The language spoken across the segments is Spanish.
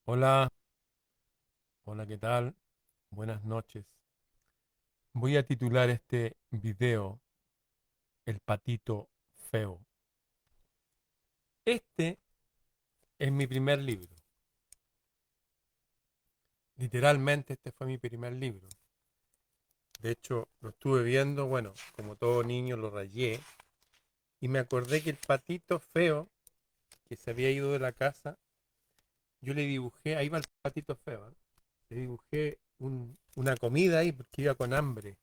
Hola, hola, ¿qué tal? Buenas noches. Voy a titular este video El patito feo. Este es mi primer libro. Literalmente este fue mi primer libro. De hecho, lo estuve viendo, bueno, como todo niño lo rayé y me acordé que el patito feo que se había ido de la casa, yo le dibujé, ahí va el patito feo, ¿eh? Le dibujé una comida ahí porque iba con hambre.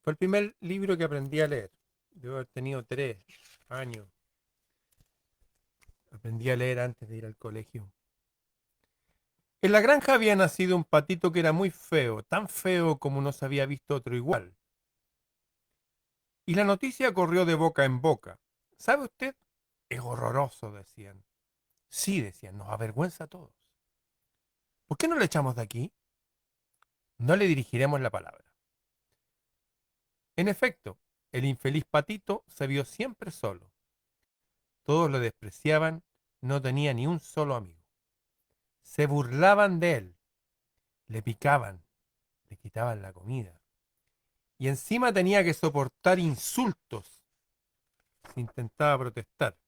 Fue el primer libro que aprendí a leer. Debo haber tenido 3 años. Aprendí a leer antes de ir al colegio. En la granja había nacido un patito que era muy feo, tan feo como no se había visto otro igual. Y la noticia corrió de boca en boca. ¿Sabe usted? Es horroroso, decían. Sí, decían, nos avergüenza a todos. ¿Por qué no le echamos de aquí? No le dirigiremos la palabra. En efecto, el infeliz patito se vio siempre solo. Todos lo despreciaban, no tenía ni un solo amigo. Se burlaban de él, le picaban, le quitaban la comida. Y encima tenía que soportar insultos si intentaba protestar,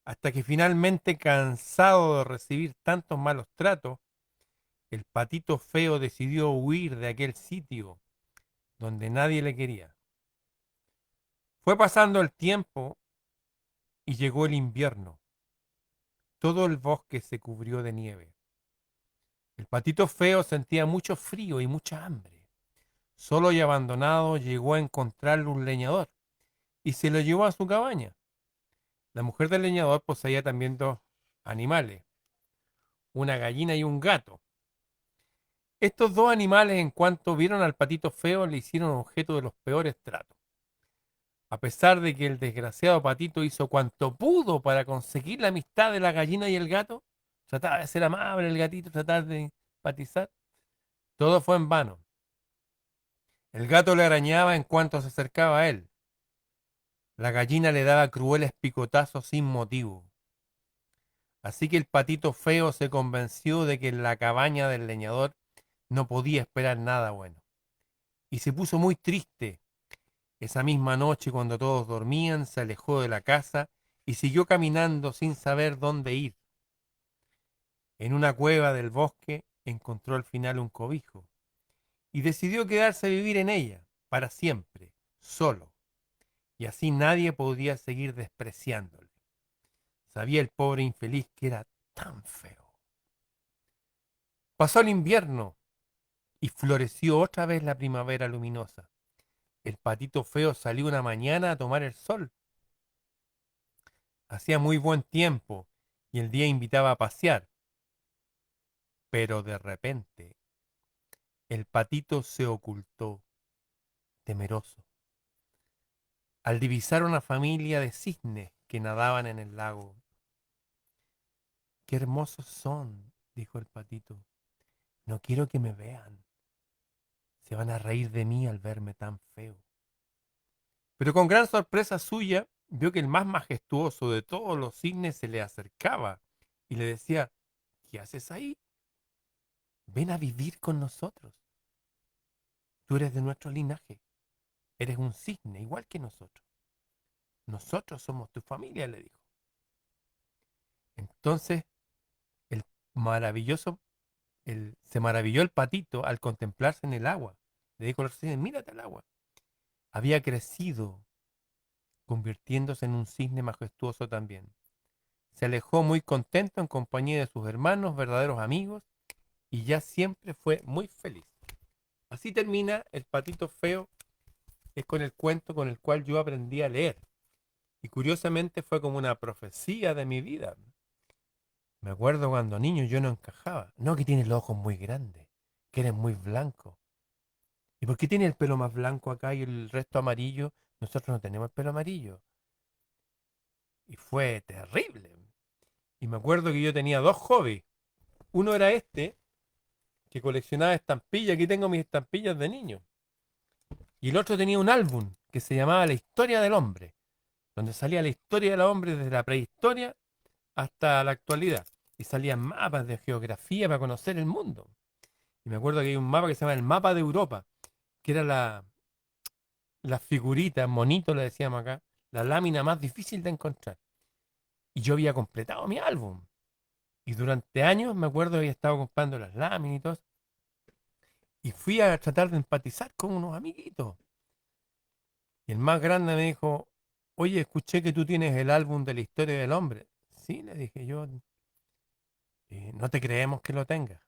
hasta que finalmente, cansado de recibir tantos malos tratos, el patito feo decidió huir de aquel sitio donde nadie le quería. Fue pasando el tiempo y llegó el invierno. Todo el bosque se cubrió de nieve. El patito feo sentía mucho frío y mucha hambre. Solo y abandonado llegó a encontrarle un leñador y se lo llevó a su cabaña. La mujer del leñador poseía también dos animales, una gallina y un gato. Estos dos animales, en cuanto vieron al patito feo, le hicieron objeto de los peores tratos. A pesar de que el desgraciado patito hizo cuanto pudo para conseguir la amistad de la gallina y el gato, trataba de ser amable el gatito, tratar de empatizar, todo fue en vano. El gato le arañaba en cuanto se acercaba a él. La gallina le daba crueles picotazos sin motivo. Así que el patito feo se convenció de que en la cabaña del leñador no podía esperar nada bueno. Y se puso muy triste. Esa misma noche, cuando todos dormían, se alejó de la casa y siguió caminando sin saber dónde ir. En una cueva del bosque encontró al final un cobijo y decidió quedarse a vivir en ella para siempre, solo. Y así nadie podía seguir despreciándole. Sabía el pobre infeliz que era tan feo. Pasó el invierno y floreció otra vez la primavera luminosa. El patito feo salió una mañana a tomar el sol. Hacía muy buen tiempo y el día invitaba a pasear, pero de repente el patito se ocultó, temeroso, al divisar una familia de cisnes que nadaban en el lago. Qué hermosos son, dijo el patito. No quiero que me vean. Se van a reír de mí al verme tan feo. Pero con gran sorpresa suya, vio que el más majestuoso de todos los cisnes se le acercaba y le decía, ¿qué haces ahí? Ven a vivir con nosotros. Tú eres de nuestro linaje. Eres un cisne igual que nosotros. Nosotros somos tu familia, le dijo. Entonces, el maravilloso, se maravilló el patito al contemplarse en el agua. Le dijo a los cisnes, mírate al agua. Había crecido, convirtiéndose en un cisne majestuoso también. Se alejó muy contento en compañía de sus hermanos, verdaderos amigos, y ya siempre fue muy feliz. Así termina El patito feo, es con el cuento con el cual yo aprendí a leer. Y curiosamente fue como una profecía de mi vida. Me acuerdo cuando niño yo no encajaba. No, que tienes los ojos muy grandes, que eres muy blanco. ¿Y por qué tiene el pelo más blanco acá y el resto amarillo? Nosotros no tenemos el pelo amarillo. Y fue terrible. Y me acuerdo que yo tenía dos hobbies. Uno era este, que coleccionaba estampillas. Aquí tengo mis estampillas de niño. Y el otro tenía un álbum que se llamaba La historia del hombre, donde salía la historia del hombre desde la prehistoria hasta la actualidad. y salían mapas de geografía para conocer el mundo. Y me acuerdo que hay un mapa que se llama el mapa de Europa, que era la figurita, monito le decíamos acá, la lámina más difícil de encontrar. Y yo había completado mi álbum. Y durante años me acuerdo que había estado comprando las láminas y todo. Y fui a tratar de empatizar con unos amiguitos. Y el más grande me dijo, oye, escuché que tú tienes el álbum de la historia del hombre. Sí, le dije yo, no te creemos que lo tengas.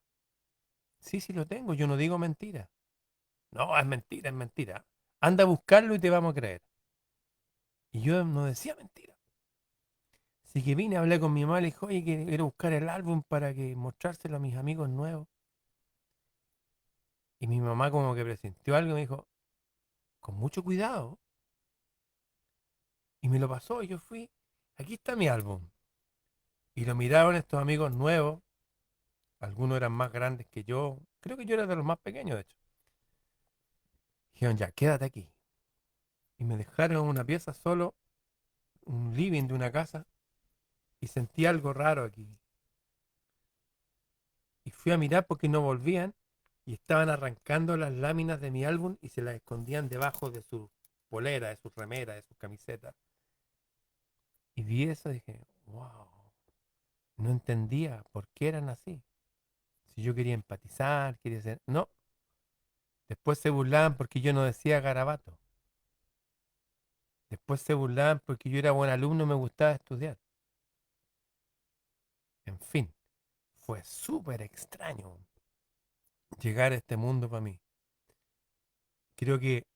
Sí, sí lo tengo, yo no digo mentira. No, es mentira, es mentira. Anda a buscarlo y te vamos a creer. Y yo no decía mentira. Así que vine, hablé con mi mamá, le dije, oye, que quiero buscar el álbum para que mostrárselo a mis amigos nuevos. Y mi mamá como que presintió algo y me dijo, con mucho cuidado. Y me lo pasó y yo fui, aquí está mi álbum. Y lo miraron estos amigos nuevos, algunos eran más grandes que yo, creo que yo era de los más pequeños de hecho. Dijeron, ya, quédate aquí. Y me dejaron en una pieza solo, un living de una casa, y sentí algo raro aquí. Y fui a mirar porque no volvían y estaban arrancando las láminas de mi álbum y se las escondían debajo de su polera, de sus remeras, de sus camisetas. Y vi eso y dije, wow, no entendía por qué eran así. Si yo quería empatizar, quería ser... No, después se burlaban porque yo no decía garabato. Después se burlaban porque yo era buen alumno y me gustaba estudiar. En fin, fue súper extraño llegar a este mundo para mí. Creo que,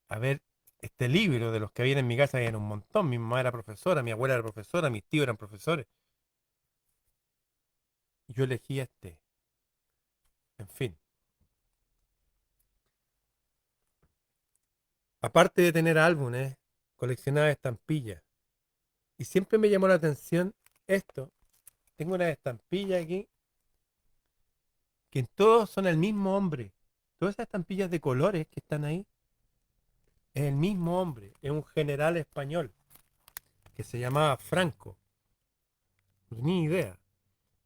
a ver, este libro de los que había en mi casa había un montón. Mi mamá era profesora, mi abuela era profesora, mis tíos eran profesores. Y yo elegí este. En fin, aparte de tener álbumes, coleccionaba estampillas. Y siempre me llamó la atención esto. Tengo una estampilla aquí que todos son el mismo hombre. Todas esas estampillas de colores que están ahí es el mismo hombre. Es un general español que se llamaba Franco. No tenía idea.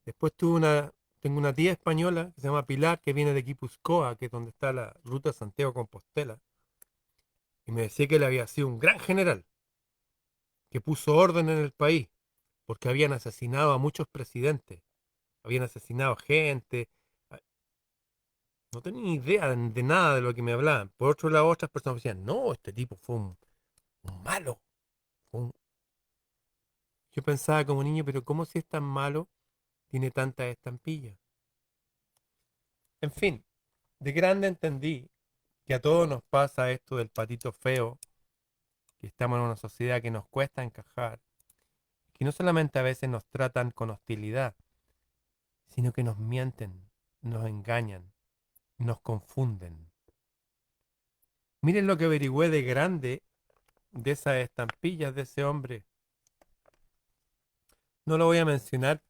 Después tengo una tía española que se llama Pilar, que viene de Guipúzcoa, que es donde está la ruta Santiago-Compostela. Y me decía que él había sido un gran general, que puso orden en el país, porque habían asesinado a muchos presidentes, habían asesinado gente. No tenía ni idea de nada de lo que me hablaban. Por otro lado, otras personas decían, no, este tipo fue un malo. fue un-". Yo pensaba como niño, pero ¿cómo si es tan malo tiene tantas estampillas? En fin, de grande entendí que a todos nos pasa esto del patito feo, que estamos en una sociedad que nos cuesta encajar, que no solamente a veces nos tratan con hostilidad, sino que nos mienten, nos engañan, nos confunden. Miren lo que averigüé de grande de esas estampillas de ese hombre. No lo voy a mencionar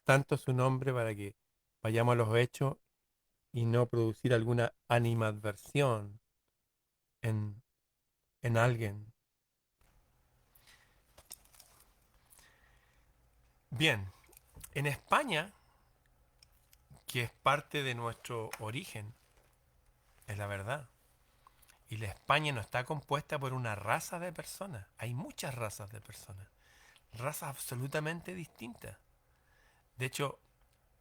tanto su nombre para que vayamos a los hechos y no producir alguna animadversión en, en alguien. Bien, en España, que es parte de nuestro origen, es la verdad. Y la España no está compuesta por una raza de personas. Hay muchas razas de personas. Razas absolutamente distintas. De hecho,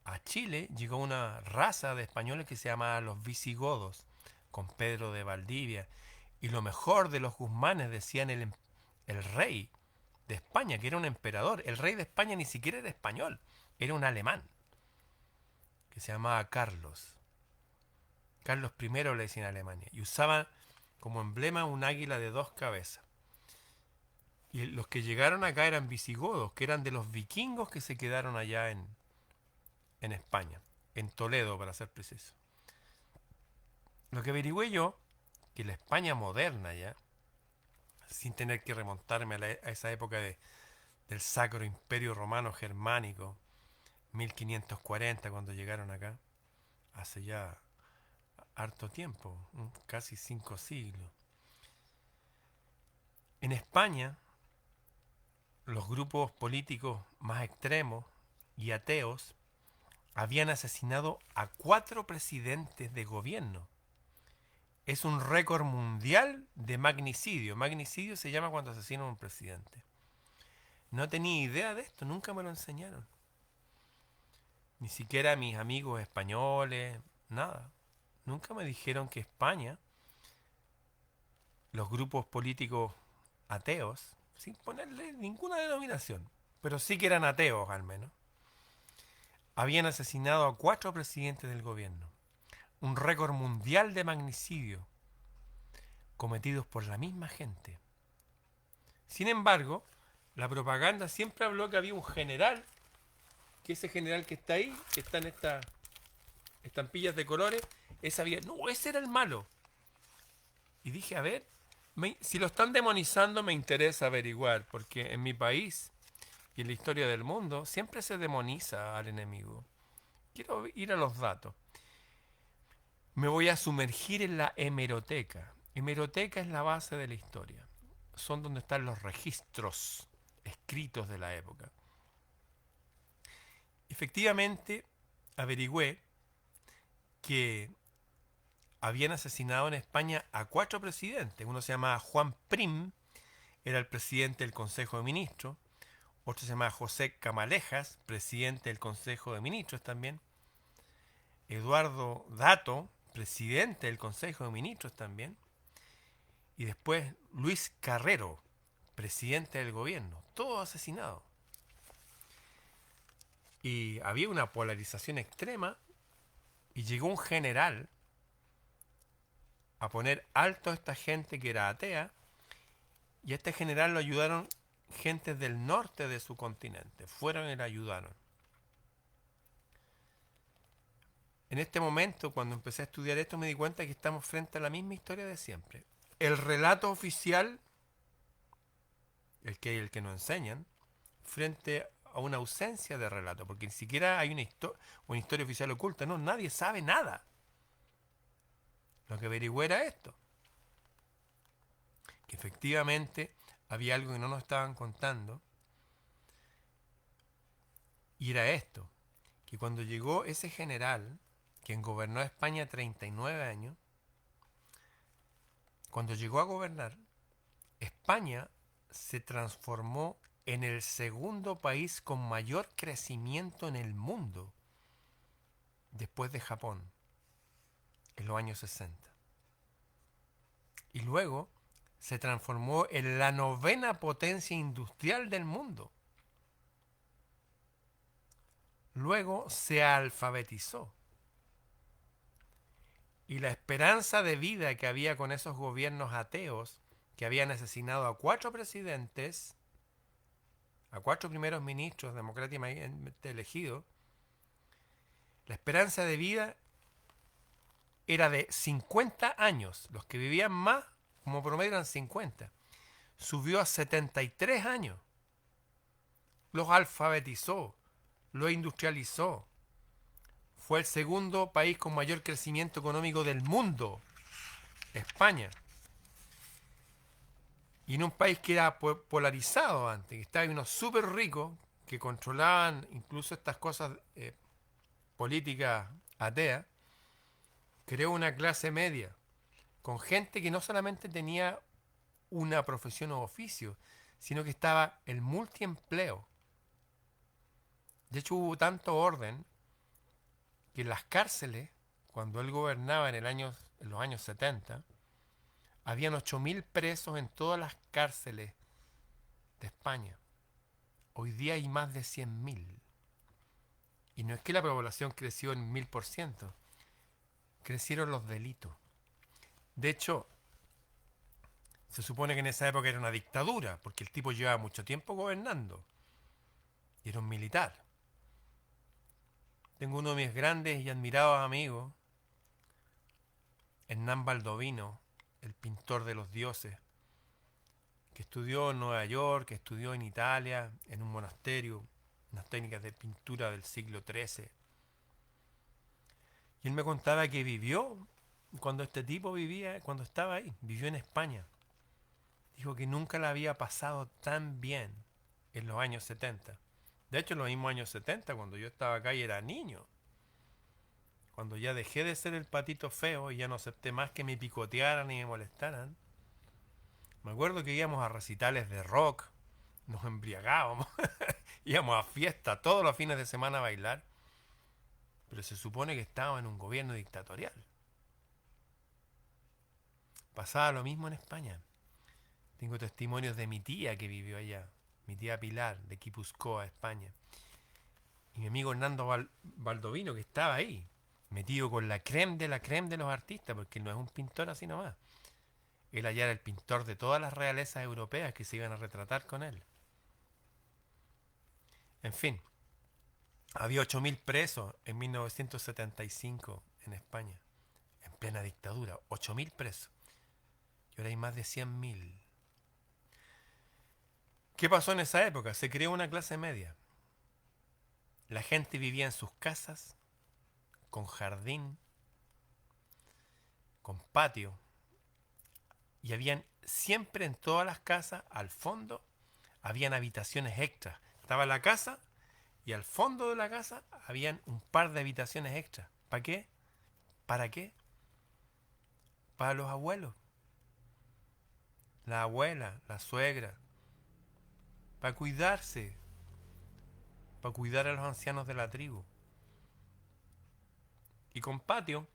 a Chile llegó una raza de españoles que se llamaba los visigodos, con Pedro de Valdivia. Y lo mejor de los Guzmanes, decían el rey de España, que era un emperador. El rey de España ni siquiera era español, era un alemán, que se llamaba Carlos. Carlos I le decían en Alemania. Y usaban como emblema un águila de dos cabezas. Y los que llegaron acá eran visigodos, que eran de los vikingos que se quedaron allá en España, en Toledo para ser preciso. Lo que averigüé yo, que la España moderna ya, sin tener que remontarme a esa época del Sacro Imperio Romano Germánico, 1540 cuando llegaron acá, hace ya harto tiempo, casi 5 siglos. En España, los grupos políticos más extremos y ateos habían asesinado a 4 presidentes de gobierno. Es un récord mundial de magnicidio. Magnicidio se llama cuando asesinan a un presidente. No tenía idea de esto, nunca me lo enseñaron. Ni siquiera mis amigos españoles, nada. Nunca me dijeron que España, los grupos políticos ateos, sin ponerle ninguna denominación, pero sí que eran ateos al menos, habían asesinado a 4 presidentes del gobierno. Un récord mundial de magnicidio cometidos por la misma gente. Sin embargo, la propaganda siempre habló que había un general, que ese general que está ahí, que está en estas estampillas de colores, ese era el malo. Y dije, a ver, si lo están demonizando me interesa averiguar, porque en mi país y en la historia del mundo siempre se demoniza al enemigo. Quiero ir a los datos. Me voy a sumergir en la hemeroteca. Hemeroteca es la base de la historia. Son donde están los registros escritos de la época. Efectivamente, averigüé que habían asesinado en España a 4 presidentes. Uno se llamaba Juan Prim, era el presidente del Consejo de Ministros. Otro se llamaba José Camalejas, presidente del Consejo de Ministros también. Eduardo Dato, presidente del Consejo de Ministros también. Y después Luis Carrero, presidente del gobierno. Todos asesinados. Y había una polarización extrema y llegó un general a poner alto a esta gente que era atea, y a este general lo ayudaron gentes del norte de su continente. Fueron y le ayudaron. En este momento, cuando empecé a estudiar esto, me di cuenta que estamos frente a la misma historia de siempre. El relato oficial, el que nos enseñan, frente a una ausencia de relato, porque ni siquiera hay una historia oficial oculta. No, nadie sabe nada. Lo que averigüé era esto, que efectivamente había algo que no nos estaban contando, y era esto, que cuando llegó ese general, quien gobernó España 39 años, cuando llegó a gobernar, España se transformó en el segundo país con mayor crecimiento en el mundo, después de Japón, en los años 60. Y luego se transformó en la 9ª potencia industrial del mundo. Luego se alfabetizó. Y la esperanza de vida que había con esos gobiernos ateos, que habían asesinado a 4 presidentes, a 4 primeros ministros democráticamente elegidos, la esperanza de vida era de 50 años. Los que vivían más, como promedio, eran 50. Subió a 73 años. Los alfabetizó, los industrializó. Fue el segundo país con mayor crecimiento económico del mundo, España. Y en un país que era polarizado antes, que estaba unos súper ricos que controlaban incluso estas cosas políticas ateas, creó una clase media con gente que no solamente tenía una profesión o oficio, sino que estaba el multiempleo. De hecho, hubo tanto orden que en las cárceles, cuando él gobernaba en los años 70, habían 8.000 presos en todas las cárceles de España. Hoy día hay más de 100.000. Y no es que la población creció en 1000%, crecieron los delitos. De hecho, se supone que en esa época era una dictadura, porque el tipo llevaba mucho tiempo gobernando. Y era un militar. Tengo uno de mis grandes y admirados amigos, Hernán Baldovino, el pintor de los dioses, que estudió en Nueva York, que estudió en Italia, en un monasterio, unas técnicas de pintura del siglo XIII. Y él me contaba que vivió, cuando este tipo vivía, cuando estaba ahí, vivió en España. Dijo que nunca la había pasado tan bien en los años 70. De hecho, en los mismos años 70, cuando yo estaba acá y era niño, cuando ya dejé de ser el patito feo y ya no acepté más que me picotearan y me molestaran, me acuerdo que íbamos a recitales de rock, nos embriagábamos, íbamos a fiesta todos los fines de semana a bailar, pero se supone que estaba en un gobierno dictatorial. Pasaba lo mismo en España. Tengo testimonios de mi tía que vivió allá, mi tía Pilar, de Guipúzcoa, España. Y mi amigo Hernando Baldovino, que estaba ahí, metido con la creme de los artistas, porque él no es un pintor así nomás. Él allá era el pintor de todas las realezas europeas que se iban a retratar con él. En fin, había 8.000 presos en 1975 en España, en plena dictadura. 8.000 presos. Y ahora hay más de 100.000. ¿Qué pasó en esa época? Se creó una clase media. La gente vivía en sus casas, con jardín, con patio, y habían siempre en todas las casas, al fondo, habían habitaciones extras. Estaba la casa y al fondo de la casa habían un par de habitaciones extras. ¿Para qué? ¿Para qué? Para los abuelos, la abuela, la suegra, para cuidarse, para cuidar a los ancianos de la tribu. Y con patio,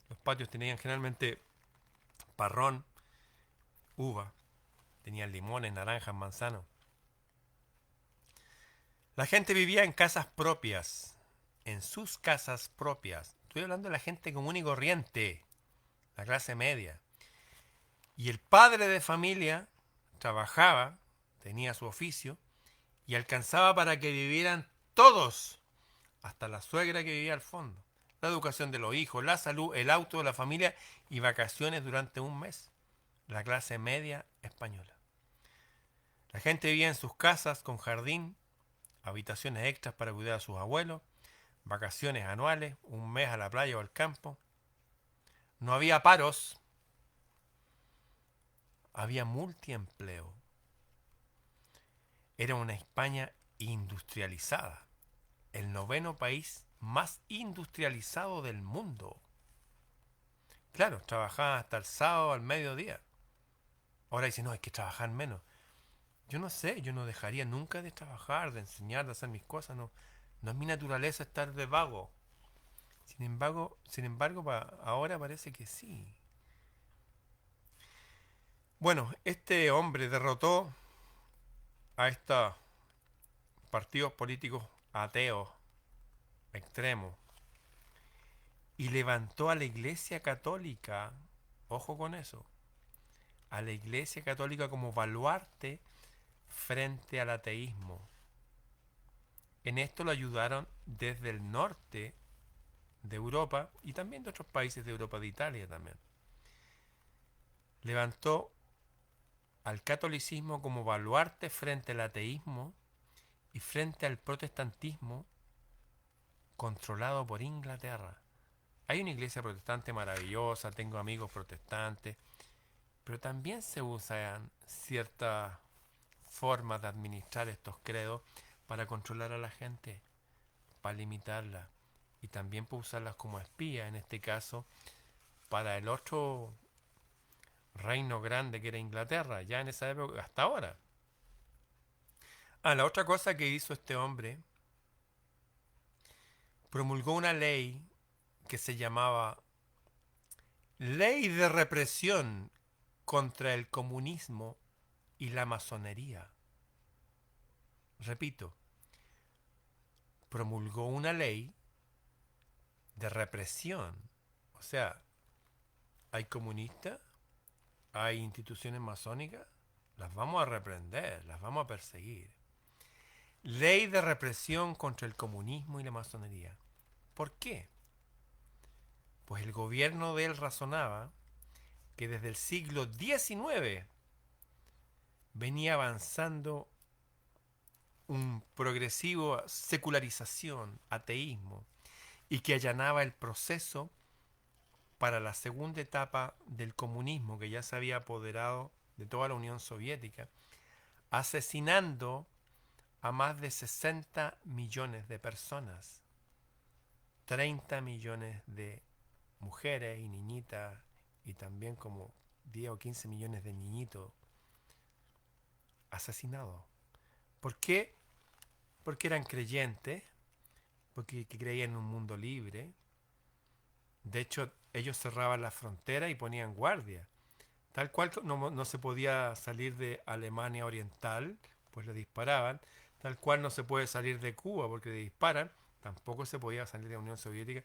los patios tenían generalmente parrón, uva, tenían limones, naranjas, manzanos. La gente vivía en casas propias, en sus casas propias. Estoy hablando de la gente común y corriente, la clase media. Y el padre de familia trabajaba, tenía su oficio, y alcanzaba para que vivieran todos, hasta la suegra que vivía al fondo. La educación de los hijos, la salud, el auto de la familia y vacaciones durante un mes. La clase media española. La gente vivía en sus casas con jardín, habitaciones extras para cuidar a sus abuelos, vacaciones anuales, un mes a la playa o al campo. No había paros, había multiempleo. Era una España industrializada, el noveno país más industrializado del mundo. Claro, trabajaban hasta el sábado al mediodía. Ahora dicen, no, hay que trabajar menos. Yo no sé, yo no dejaría nunca de trabajar, de enseñar, de hacer mis cosas. No, no es mi naturaleza estar de vago. Sin embargo, ahora parece que sí. Bueno, este hombre derrotó a estos partidos políticos ateos, extremos, y levantó a la Iglesia Católica, ojo con eso, a la Iglesia Católica como baluarte frente al ateísmo. En esto lo ayudaron desde el norte de Europa y también de otros países de Europa, de Italia también. Levantó al catolicismo como baluarte frente al ateísmo y frente al protestantismo controlado por Inglaterra. Hay una iglesia protestante maravillosa, tengo amigos protestantes, pero también se usan ciertas formas de administrar estos credos para controlar a la gente, para limitarla y también para usarlas como espía, en este caso, para el otro reino grande que era Inglaterra, ya en esa época, hasta ahora. La otra cosa que hizo este hombre, promulgó una ley que se llamaba Ley de Represión contra el Comunismo y la Masonería. Repito, promulgó una ley de represión. O sea, hay comunistas, hay instituciones masónicas, las vamos a reprender, las vamos a perseguir. Ley de represión contra el comunismo y la masonería. ¿Por qué? Pues el gobierno de él razonaba que desde el siglo XIX venía avanzando un progresivo secularización, ateísmo, y que allanaba el proceso para la segunda etapa del comunismo que ya se había apoderado de toda la Unión Soviética, asesinando a más de 60 millones de personas, 30 millones de mujeres y niñitas, y también como 10 o 15 millones de niñitos asesinados. ¿Por qué? Porque eran creyentes, porque creían en un mundo libre. De hecho, ellos cerraban la frontera y ponían guardia. Tal cual no se podía salir de Alemania Oriental, pues le disparaban. Tal cual no se puede salir de Cuba porque le disparan, tampoco se podía salir de la Unión Soviética.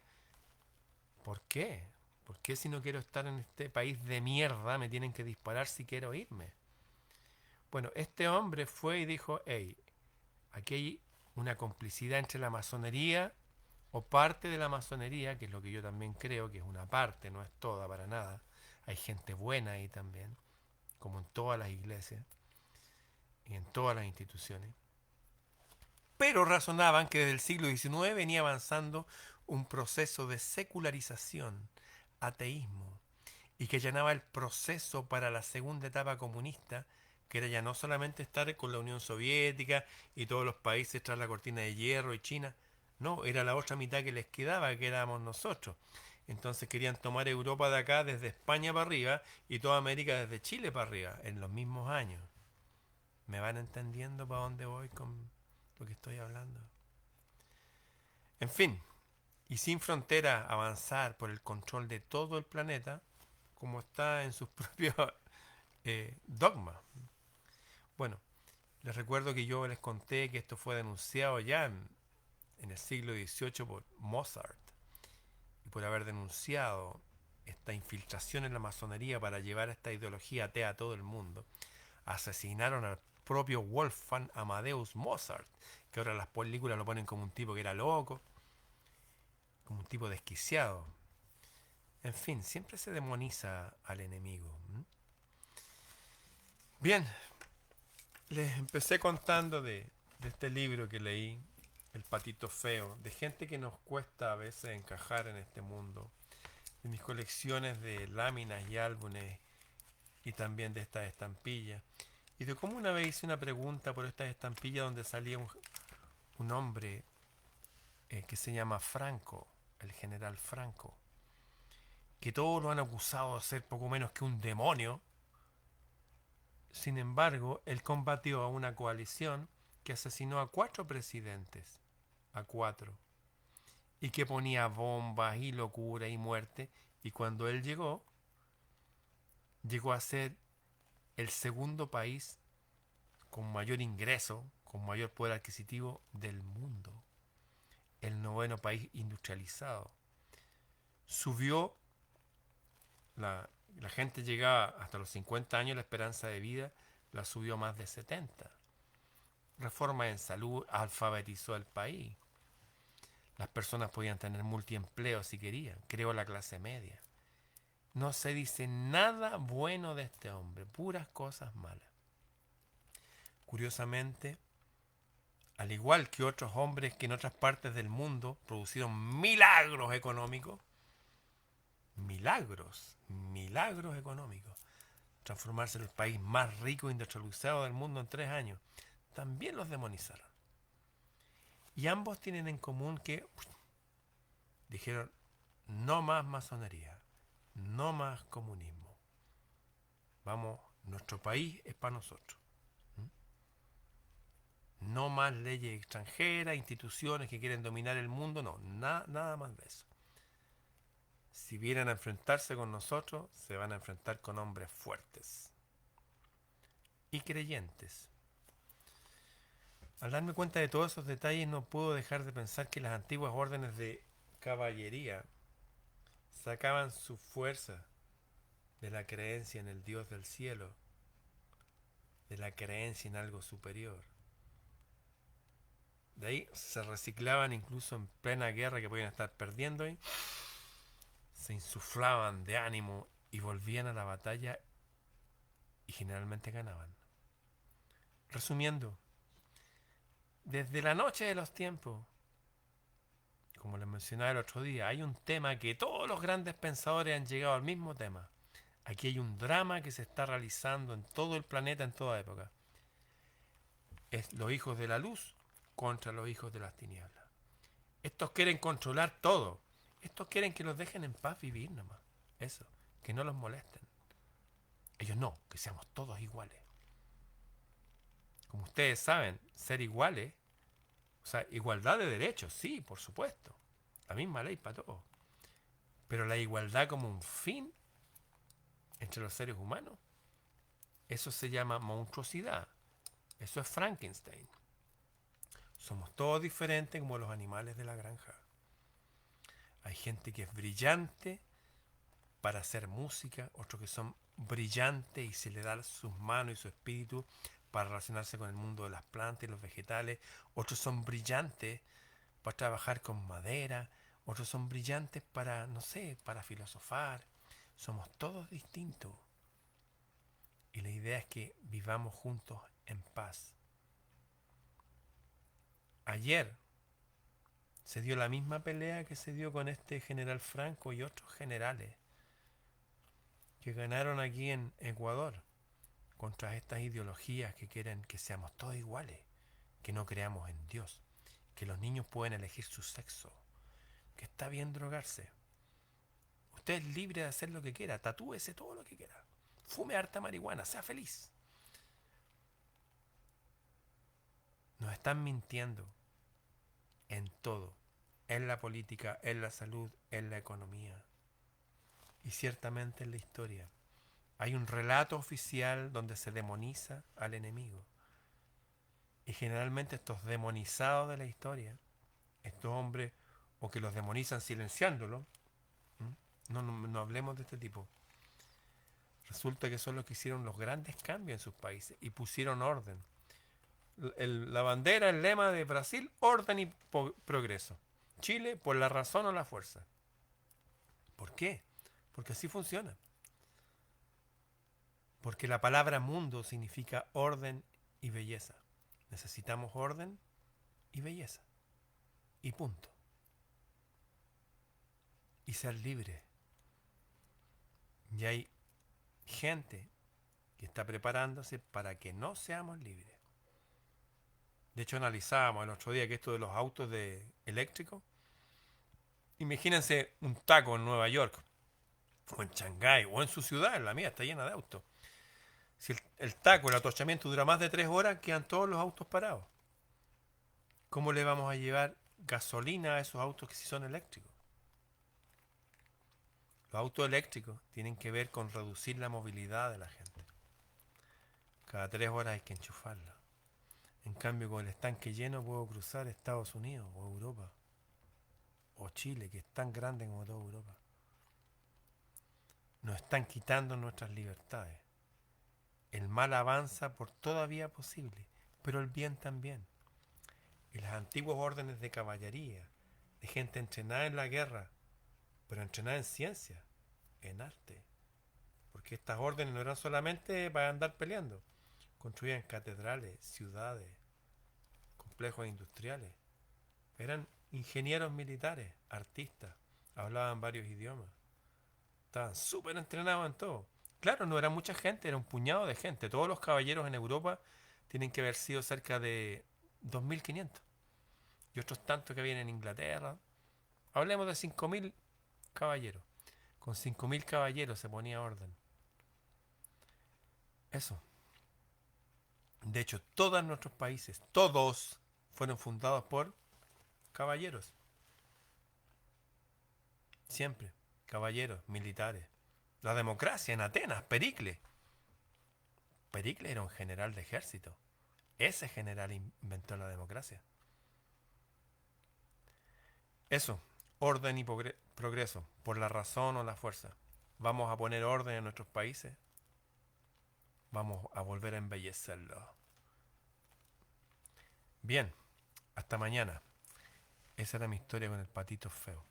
¿Por qué? ¿Por qué si no quiero estar en este país de mierda me tienen que disparar si quiero irme? Bueno, este hombre fue y dijo, hey, aquí hay una complicidad entre la masonería o parte de la masonería, que es lo que yo también creo que es una parte, no es toda para nada. Hay gente buena ahí también, como en todas las iglesias y en todas las instituciones. Pero razonaban que desde el siglo XIX venía avanzando un proceso de secularización, ateísmo, y que allanaba el proceso para la segunda etapa comunista, que era ya no solamente estar con la Unión Soviética y todos los países tras la cortina de hierro y China, no, era la otra mitad que les quedaba, que éramos nosotros. Entonces querían tomar Europa de acá desde España para arriba y toda América desde Chile para arriba, en los mismos años. ¿Me van entendiendo para dónde voy con lo que estoy hablando? En fin, y sin frontera avanzar por el control de todo el planeta, como está en sus propios dogmas. Bueno, les recuerdo que yo les conté que esto fue denunciado ya en el siglo XVIII por Mozart y por haber denunciado esta infiltración en la masonería para llevar esta ideología atea a todo el mundo. Asesinaron al propio Wolfgang Amadeus Mozart, que ahora las películas lo ponen como un tipo que era loco, como un tipo desquiciado. En fin, siempre se demoniza al enemigo. Bien, les empecé contando de este libro que leí, El patito feo, de gente que nos cuesta a veces encajar en este mundo, de mis colecciones de láminas y álbumes y también de estas estampillas, y de cómo una vez hice una pregunta por estas estampillas donde salía un hombre que se llama Franco, el general Franco, que todos lo han acusado de ser poco menos que un demonio. Sin embargo, él combatió a una coalición que asesinó a 4 presidentes, a 4, y que ponía bombas y locura y muerte, y cuando él llegó a ser el segundo país con mayor ingreso, con mayor poder adquisitivo del mundo, el noveno país industrializado. Subió, la gente llegaba hasta los 50 años, la esperanza de vida la subió a más de 70. Reforma en salud, alfabetizó el país. Las personas podían tener multiempleo si querían. Creó la clase media. No se dice nada bueno de este hombre, puras cosas malas. Curiosamente, al igual que otros hombres que en otras partes del mundo produjeron milagros económicos, milagros económicos, transformarse en el país más rico e industrializado del mundo en 3 años, también los demonizaron. Y ambos tienen en común que dijeron, no más masonería, no más comunismo. Vamos, nuestro país es para nosotros. No más leyes extranjeras, instituciones que quieren dominar el mundo, no, nada más de eso. Si vienen a enfrentarse con nosotros, se van a enfrentar con hombres fuertes y creyentes. Al darme cuenta de todos esos detalles, no puedo dejar de pensar que las antiguas órdenes de caballería sacaban su fuerza de la creencia en el Dios del cielo, de la creencia en algo superior. De ahí se reciclaban incluso en plena guerra que podían estar perdiendo y se insuflaban de ánimo y volvían a la batalla y generalmente ganaban. Resumiendo, desde la noche de los tiempos, como les mencionaba el otro día, hay un tema que todos los grandes pensadores han llegado al mismo tema. Aquí hay un drama que se está realizando en todo el planeta en toda época. Es los hijos de la luz contra los hijos de las tinieblas. Estos quieren controlar todo. Estos quieren que los dejen en paz vivir nomás. Eso, que no los molesten. Ellos no, que seamos todos iguales. Como ustedes saben, ser iguales, o sea, igualdad de derechos, sí, por supuesto. La misma ley para todos. Pero la igualdad como un fin entre los seres humanos, eso se llama monstruosidad. Eso es Frankenstein. Somos todos diferentes como los animales de la granja. Hay gente que es brillante para hacer música, otros que son brillantes y se le da sus manos y su espíritu para relacionarse con el mundo de las plantas y los vegetales. Otros son brillantes para trabajar con madera. Otros son brillantes para, no sé, para filosofar. Somos todos distintos. Y la idea es que vivamos juntos en paz. Ayer se dio la misma pelea que se dio con este general Franco y otros generales que ganaron aquí en Ecuador contra estas ideologías que quieren que seamos todos iguales, que no creamos en Dios, que los niños pueden elegir su sexo, que está bien drogarse. Usted es libre de hacer lo que quiera, tatúese todo lo que quiera, fume harta marihuana, sea feliz. Nos están mintiendo en todo, en la política, en la salud, en la economía y ciertamente en la historia. Hay un relato oficial donde se demoniza al enemigo. Y generalmente estos demonizados de la historia, estos hombres, o que los demonizan silenciándolo, no hablemos de este tipo. Resulta que son los que hicieron los grandes cambios en sus países y pusieron orden. La bandera, el lema de Brasil, orden y progreso. Chile, por la razón o la fuerza. ¿Por qué? Porque así funciona. Porque la palabra mundo significa orden y belleza. Necesitamos orden y belleza. Y punto. Y ser libre. Y hay gente que está preparándose para que no seamos libres. De hecho, analizábamos el otro día que esto de los autos eléctricos. Imagínense un taco en Nueva York, o en Shanghái, o en su ciudad, en la mía, está llena de autos. Si el taco, el atochamiento dura más de 3 horas, quedan todos los autos parados. ¿Cómo le vamos a llevar gasolina a esos autos que sí son eléctricos? Los autos eléctricos tienen que ver con reducir la movilidad de la gente. Cada 3 horas hay que enchufarla. En cambio, con el estanque lleno puedo cruzar Estados Unidos o Europa. O Chile, que es tan grande como toda Europa. Nos están quitando nuestras libertades. El mal avanza por toda vía posible, pero el bien también. Y las antiguas órdenes de caballería, de gente entrenada en la guerra, pero entrenada en ciencia, en arte. Porque estas órdenes no eran solamente para andar peleando. Construían catedrales, ciudades, complejos industriales. Eran ingenieros militares, artistas, hablaban varios idiomas. Estaban súper entrenados en todo. Claro, no era mucha gente, era un puñado de gente. Todos los caballeros en Europa tienen que haber sido cerca de 2500. Y otros tantos que habían en Inglaterra. Hablemos de 5000 caballeros. Con 5000 caballeros se ponía orden. Eso. De hecho, todos nuestros países, todos, fueron fundados por caballeros. Siempre. Caballeros, militares. La democracia en Atenas, Pericles. Pericles era un general de ejército. Ese general inventó la democracia. Eso, orden y progreso, por la razón o la fuerza. Vamos a poner orden en nuestros países. Vamos a volver a embellecerlos. Bien, hasta mañana. Esa era mi historia con el patito feo.